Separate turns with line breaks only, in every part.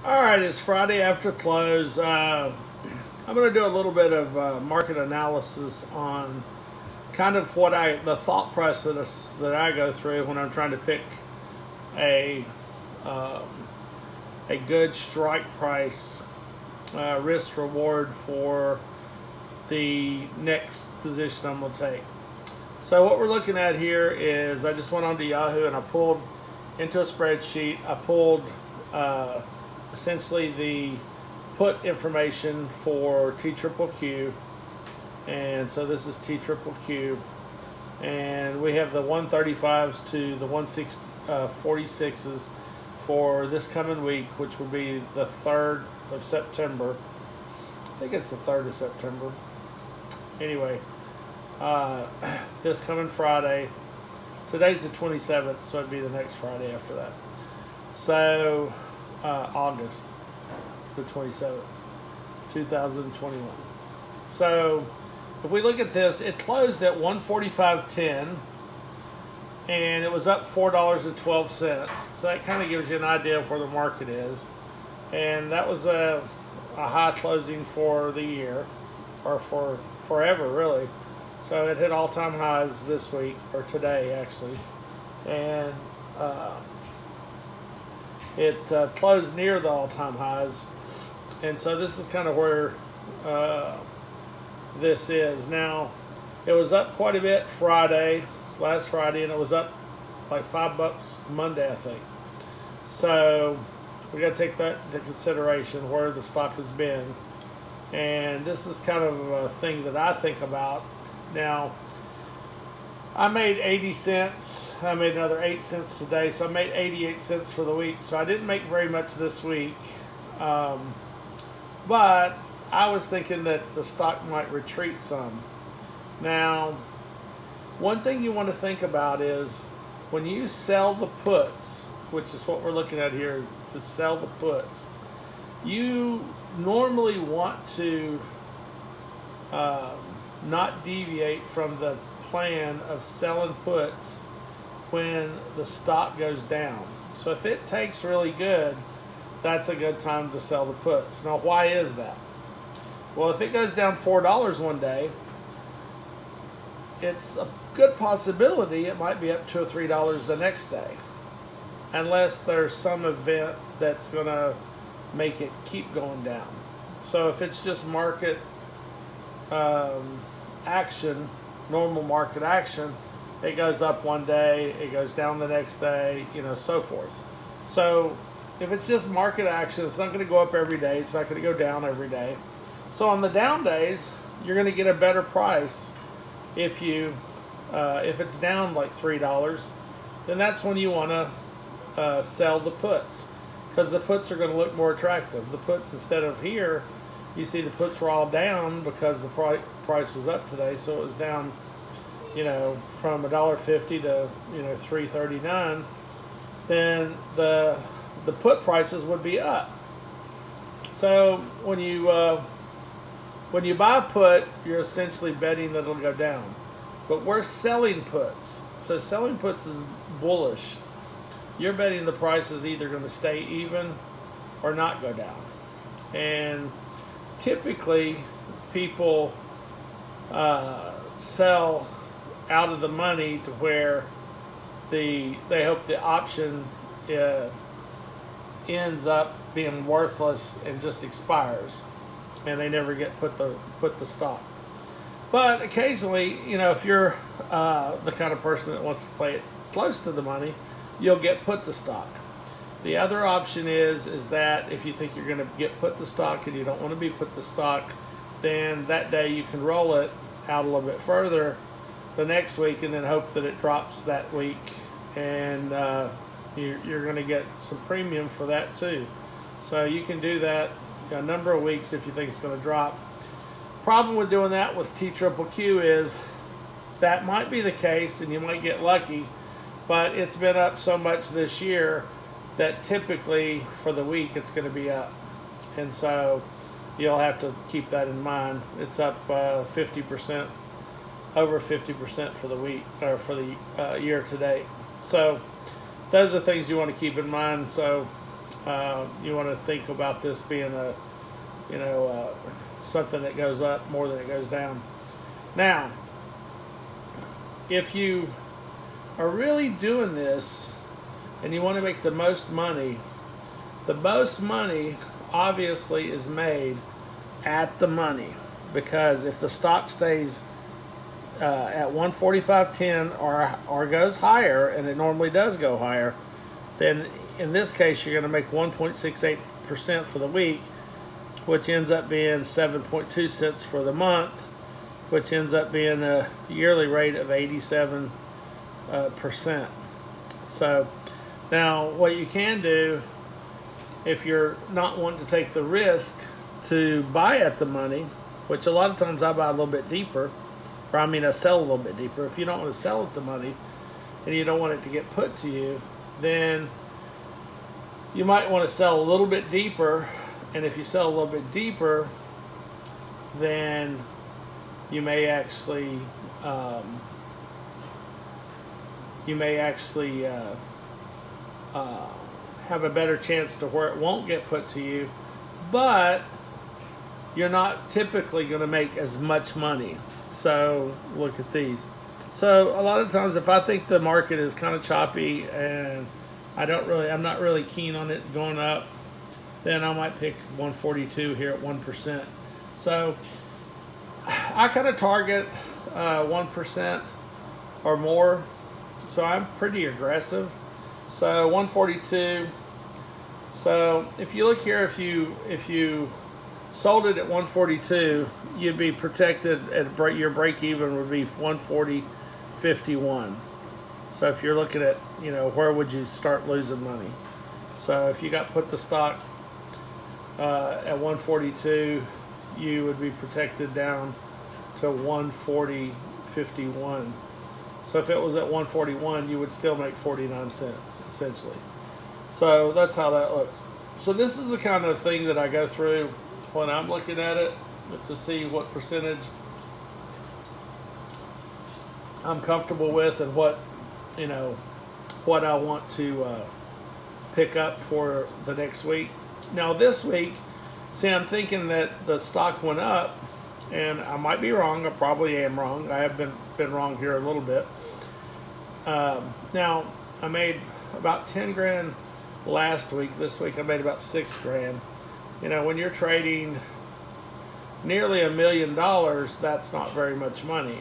All right, it's Friday after close. I'm going to do a little bit of market analysis on kind of the thought process that I go through when I'm trying to pick a um, a good strike price risk reward for the next position I'm going to take. So what we're looking at here is I just went onto Yahoo and I pulled into a spreadsheet. I pulled uh, essentially the put information for TQQQ, and so this is TQQQ, and we have the 135s to the 146s for this coming week, which will be the 3rd of September. I think it's the 3rd of September. Anyway, uh, this coming Friday. Today's the 27th, so it'd be the next Friday after that. So, August the 27th, 2021. So, if we look at this, it closed at 145.10 and it was up $4.12. So that kind of gives you an idea of where the market is. And that was a high closing for the year, or for forever, really. So it hit all-time highs this week, or today actually, and it closed near the all-time highs. And so this is kind of where uh, this is now. It was up quite a bit last Friday, and it was up like $5 Monday, I think. So we got to take that into consideration where the stock has been, and this is kind of a thing that I think about. Now, I made 80 cents. I made another 8 cents today, so I made 88 cents for the week. So I didn't make very much this week, but I was thinking that the stock might retreat some. Now, one thing you want to think about is when you sell the puts, which is what we're looking at here, to sell the puts, you normally want to not deviate from the plan of selling puts when the stock goes down. So if it takes really good, that's a good time to sell the puts. Now, why is that? Well, if it goes down $4 one day, it's a good possibility it might be up to $3 the next day, unless there's some event that's going to make it keep going down. So if it's just market action, normal market action, it goes up one day, it goes down the next day, so forth. So if it's just market action, it's not going to go up every day, it's not going to go down every day. So on the down days, you're going to get a better price if it's down like $3. Then that's when you want to sell the puts, because the puts are going to look more attractive. The puts, instead of here, you see the puts were all down because the price was up today, so it was down, from $1.50 to $3.39. Then the put prices would be up. So when you buy a put, you're essentially betting that it'll go down. But we're selling puts, so selling puts is bullish. You're betting the price is either going to stay even or not go down. And typically, people sell out of the money to where they hope the option ends up being worthless and just expires, and they never get put the stock. But occasionally, if you're the kind of person that wants to play it close to the money, you'll get put the stock. The other option is that if you think you're going to get put the stock and you don't want to be put the stock, then that day you can roll it out a little bit further the next week and then hope that it drops that week, and you're going to get some premium for that too. So you can do that a number of weeks if you think it's going to drop. Problem with doing that with TQQQ is that might be the case and you might get lucky, but it's been up so much this year that typically for the week it's going to be up, and so you'll have to keep that in mind. It's up 50%, over 50% for the week, or for the year to date. So those are things you want to keep in mind. So You want to think about this being a, something that goes up more than it goes down. Now, if you are really doing this and you want to make the most money obviously is made at the money, because if the stock stays at 145.10 or goes higher, and it normally does go higher, then in this case you're going to make 1.68% for the week, which ends up being 7.2 cents for the month, which ends up being a yearly rate of 87%. So now what you can do, if you're not wanting to take the risk to buy at the money, which a lot of times I buy a little bit deeper, or I sell a little bit deeper. If you don't want to sell at the money and you don't want it to get put to you, then you might want to sell a little bit deeper. And if you sell a little bit deeper, then you may actually have a better chance to where it won't get put to you, but you're not typically going to make as much money. So look at these. So a lot of times, if I think the market is kind of choppy and I'm not really keen on it going up, then I might pick 142 here at 1%. So I kind of target 1% or more. So I'm pretty aggressive. So 142. So if you look here, if you sold it at 142, you'd be protected at your break even would be 140.51. So if you're looking at, where would you start losing money? So if you put the stock at 142, you would be protected down to 140.51. So if it was at 141, you would still make 49 cents essentially. So that's how that looks. So this is the kind of thing that I go through when I'm looking at it, to see what percentage I'm comfortable with and what I want to pick up for the next week. Now this week, see, I'm thinking that the stock went up, and I might be wrong. I probably am wrong. I have been wrong here a little bit. Now I made about 10 grand last week. This week I made about 6 grand. When you're trading nearly $1 million, that's not very much money.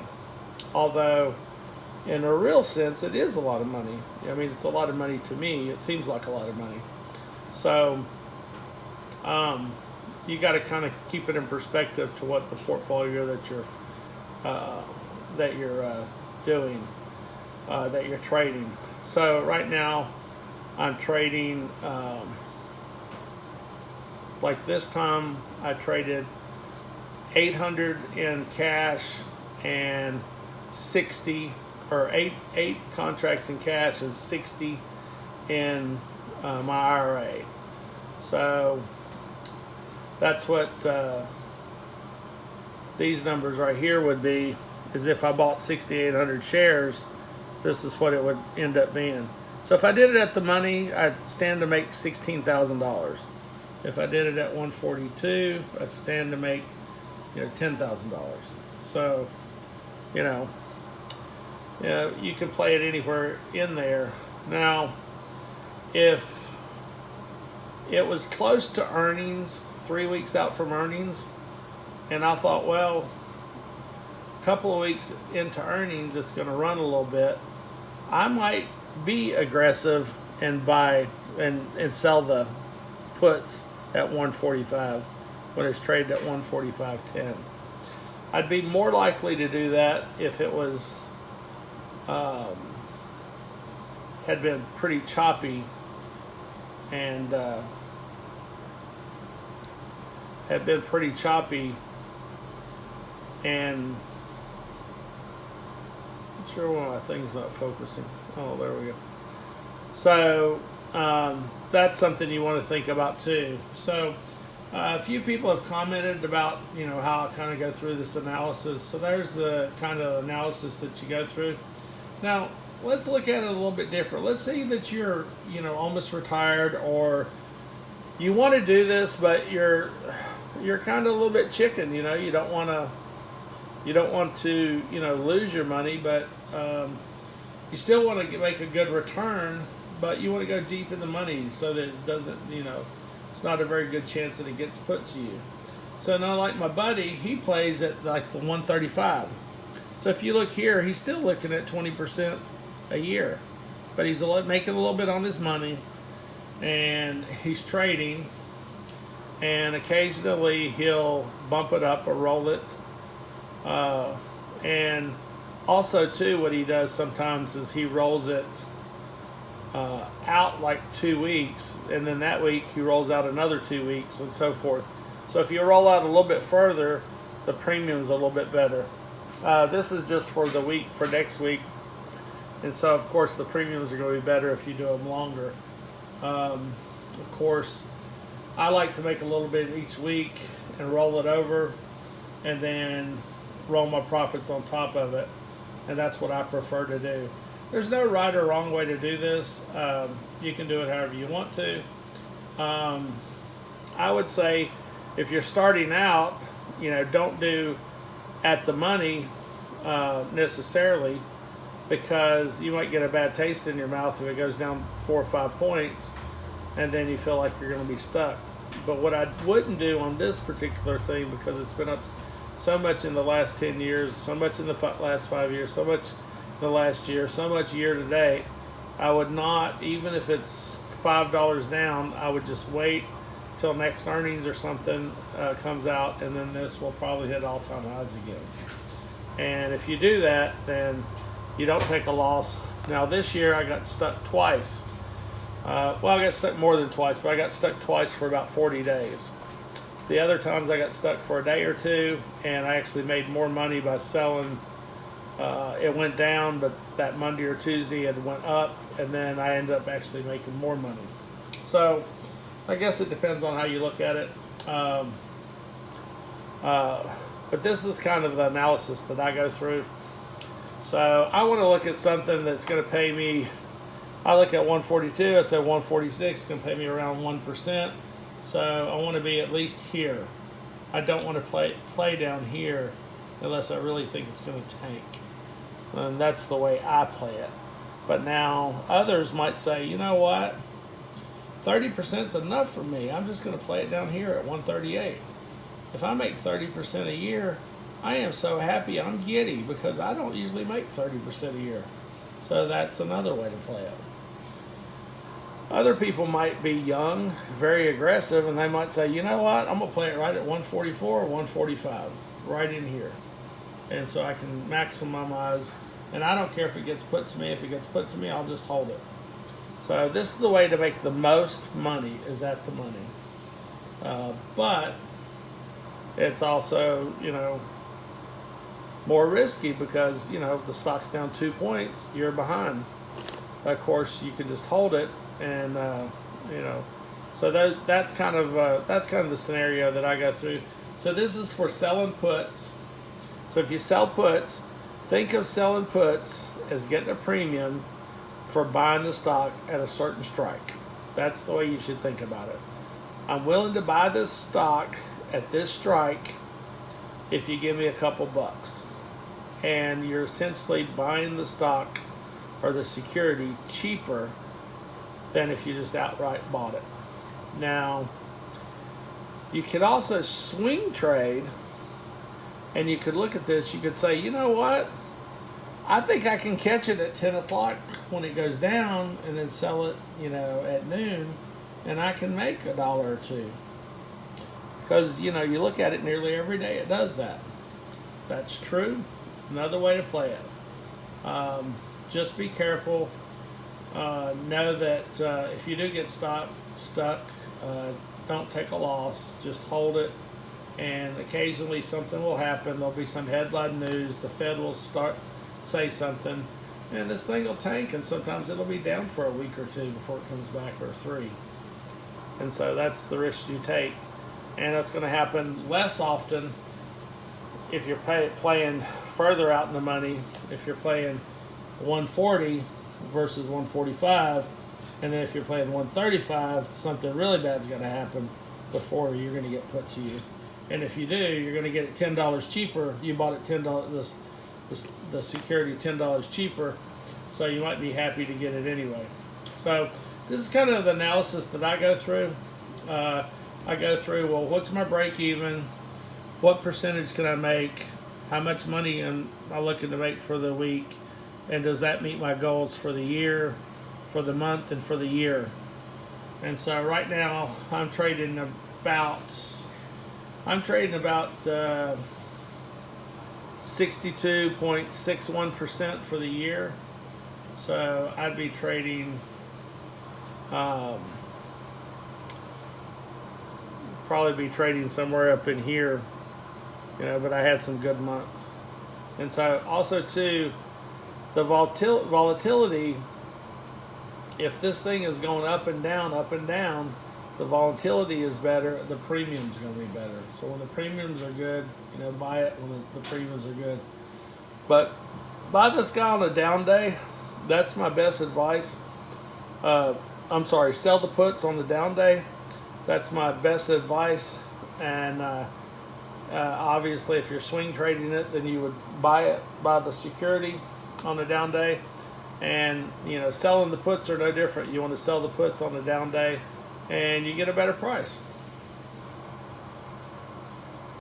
Although, in a real sense, it is a lot of money. It's a lot of money to me. It seems like a lot of money. So, you got to kind of keep it in perspective to what the portfolio that you're doing, that you're trading. So right now, I'm trading. Like this time, I traded 800 in cash and 60, or eight contracts in cash and 60 in my IRA. So that's what these numbers right here would be. Is if I bought 6,800 shares, this is what it would end up being. So if I did it at the money, I'd stand to make $16,000. If I did it at 142, I'd stand to make, $10,000. So, you can play it anywhere in there. Now, if it was close to earnings, 3 weeks out from earnings, and I thought, well, a couple of weeks into earnings, it's going to run a little bit, I might be aggressive and buy and sell the puts at 145 when it's traded at 145.10. I'd be more likely to do that if it was had been pretty choppy and I'm sure one of my things not focusing. Oh, there we go. So that's something you want to think about too. So a few people have commented about how I kind of go through this analysis. So there's the kind of analysis that you go through. Now let's look at it a little bit different. Let's say that you're almost retired, or you want to do this, but you're kind of a little bit chicken. You don't want to lose your money, but you still want to make a good return, but you want to go deep in the money so that it doesn't, it's not a very good chance that it gets put to you. So now, like my buddy, he plays at like the 135. So if you look here, he's still looking at 20% a year, but he's making a little bit on his money, and he's trading, and occasionally he'll bump it up or roll it. And also too, what he does sometimes is he rolls it out like 2 weeks, and then that week he rolls out another 2 weeks, and so forth. So if you roll out a little bit further, the premium's a little bit better. This is just for the week, for next week, and so of course the premiums are going to be better if you do them longer. Of course, I like to make a little bit each week and roll it over, and then roll my profits on top of it, and that's what I prefer to do. There's no right or wrong way to do this. You can do it however you want to. I would say if you're starting out, don't do at the money necessarily, because you might get a bad taste in your mouth if it goes down 4 or 5 points, and then you feel like you're going to be stuck. But what I wouldn't do on this particular thing, because it's been up so much in the last 10 years, so much in the last 5 years, so much in the last year, so much year to date, I would not, even if it's $5 down, I would just wait till next earnings or something comes out, and then this will probably hit all-time highs again. And if you do that, then you don't take a loss. Now this year I got stuck twice. I got stuck more than twice, but I got stuck twice for about 40 days. The other times I got stuck for a day or two, and I actually made more money by selling. It went down, but that Monday or Tuesday it went up, and then I ended up actually making more money. So I guess it depends on how you look at it. But this is kind of the analysis that I go through. So I want to look at something that's going to pay me. I look at 142. I said 146 is going to pay me around 1%. So I want to be at least here. I don't want to play down here unless I really think it's going to tank. And that's the way I play it. But now others might say, you know what? 30% is enough for me. I'm just going to play it down here at 138. If I make 30% a year, I am so happy I'm giddy, because I don't usually make 30% a year. So that's another way to play it. Other people might be young, very aggressive, and they might say, you know what, I'm going to play it right at 144 or 145, right in here. And so I can maximize, and I don't care if it gets put to me. If it gets put to me, I'll just hold it. So this is the way to make the most money, is at the money. But it's also, more risky, because, if the stock's down 2 points, you're behind. Of course, you can just hold it, and, so that's kind of the scenario that I go through. So this is for selling puts. So if you sell puts, think of selling puts as getting a premium for buying the stock at a certain strike. That's the way you should think about it. I'm willing to buy this stock at this strike if you give me a couple bucks. And you're essentially buying the stock or the security cheaper than if you just outright bought it. Now, you could also swing trade, and you could look at this, you could say, you know what? I think I can catch it at 10 o'clock when it goes down, and then sell it, at noon, and I can make $1 or $2. Because, you look at it nearly every day, it does that. That's true. Another way to play it. Just be careful. Know that if you do get stuck, don't take a loss. Just hold it. And occasionally something will happen. There'll be some headline news. The Fed will say something, and this thing will tank. And sometimes it'll be down for a week or two before it comes back, or 3. And so that's the risk you take. And that's going to happen less often if you're playing further out in the money. If you're playing 140 versus 145, And then if you're playing 135, something really bad's got to happen before you're going to get put to you. And if you do, you're going to get it $10 cheaper. You bought it $10, the security $10 cheaper, so you might be happy to get it anyway. So this is kind of the analysis that I go through. I go through, well, what's my break even? What percentage can I make? How much money am I looking to make for the week? And does that meet my goals for the year, for the month, and for the year? And so right now I'm trading about 62.61% for the year. So I'd be trading probably be trading somewhere up in here, but I had some good months. And so also too, the volatility, if this thing is going up and down, the volatility is better, the premium's going to be better. So when the premiums are good, buy it when the premiums are good. But buy this guy on a down day. That's my best advice. Sell the puts on the down day. That's my best advice. And obviously, if you're swing trading it, then you would buy the security on the down day. And selling the puts are no different. You want to sell the puts on the down day, and you get a better price.